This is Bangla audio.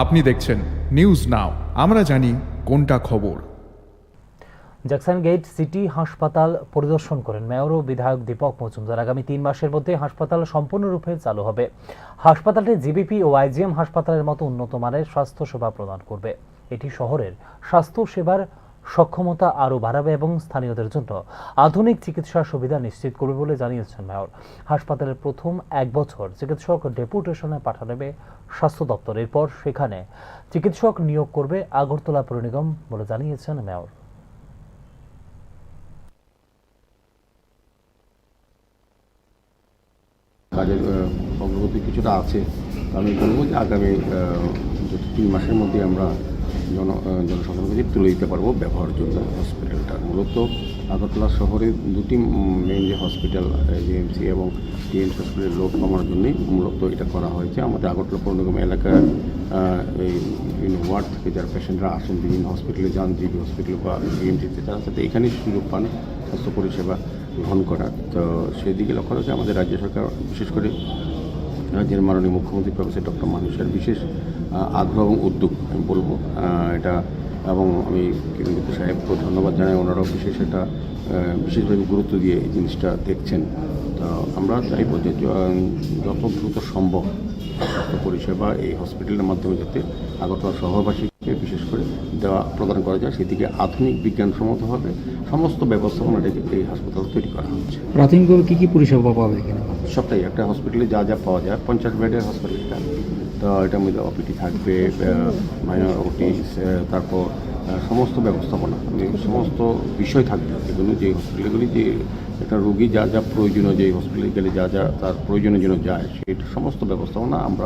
আপনি দেখছেন নিউজ নাও, আমরা জানি কোনটা খবর। জ্যাকসন গেট সিটি হাসপাতাল পরিদর্শন করেন মেয়র ও বিধায়ক দীপক মজুমদার। আগামী 3 মাসের মধ্যে হাসপাতাল সম্পূর্ণরূপে চালু হবে। হাসপাতালটি জিবিপি ও আইজিএম হাসপাতালের মতো উন্নত মানের স্বাস্থ্যসেবা প্রদান করবে। এটি শহরের স্বাস্থ্য সেবার সক্ষমতা আরও বাড়াবে এবং স্থানীয়দের জন্য আধুনিক চিকিৎসা সুবিধা নিশ্চিত করবে বলে জানিয়েছেন মেয়র। হাসপাতালের প্রথম 1 বছর চিকিৎসক ডেপুটেশনে পাঠাবে স্বাস্থ্য দপ্তর। এরপর সেখানে চিকিৎসক নিয়োগ করবে আগরতলা পৌর নিগম বলে জানিয়েছেন মেয়র। কাজের অগ্রগতি কিছুটা আছে। আমি বলবো যে আগামী 3 মাসের মধ্যে আমরা জনসাধারণের কাছে তুলে দিতে পারবো ব্যবহারের জন্য হসপিটালটা। মূলত আগরতলা শহরে দুটি মেইন যে হসপিটাল জিএমসি এবং টিএমসি হসপিটালের লোক কমানোর জন্যই মূলত এটা করা হয়েছে। আমাদের আগরতলা পৌর নিগম এলাকার এই বিভিন্ন ওয়ার্ড থেকে যারা পেশেন্টরা আসেন বিভিন্ন হসপিটালে যান, জিবি হসপিটাল বা জিএমসিতে, তারা যাতে এখানেই সুযোগ পান স্বাস্থ্য পরিষেবা গ্রহণ করার। তো সেই দিকে লক্ষ্য রেখে আমাদের রাজ্য সরকার, বিশেষ করে রাজ্যের মাননীয় মুখ্যমন্ত্রী প্রফেসর ডক্টর মানুষের বিশেষ আগ্রহ এবং উদ্যোগ আমি বলবো এটা। এবং আমি কিরণদীপ সাহেবকে ধন্যবাদ জানাই, ওনারাও বিশেষভাবে গুরুত্ব দিয়ে এই জিনিসটা দেখছেন। তো আমরা চাইব যে যত দ্রুত সম্ভব স্বাস্থ্য পরিষেবা এই হসপিটালের মাধ্যমে যাতে আগরতলা শহরবাসীকে বিশেষ করে প্রদান করা যায়, সেদিকে আধুনিক বিজ্ঞানসম্মতভাবে সমস্ত ব্যবস্থাপনা এই হাসপাতাল তৈরি করা হচ্ছে। প্রাথমিকভাবে কী কী পরিষেবা পাবে এখানে? সবটাই একটা হসপিটালে যা যা পাওয়া যায়, 50 বেডের হসপিটালটা, তো এটার মধ্যে ওপিটি থাকবে, মাইনর ওটি, তারপর সমস্ত ব্যবস্থাপনা, সমস্ত বিষয় থাকবে। এগুলো যে হসপিটালগুলি, যে একটা রোগী যা যা প্রয়োজনীয়, যে হসপিটালে গেলে যা যা তার প্রয়োজনের জন্য যায়, সেই সমস্ত ব্যবস্থাপনা আমরা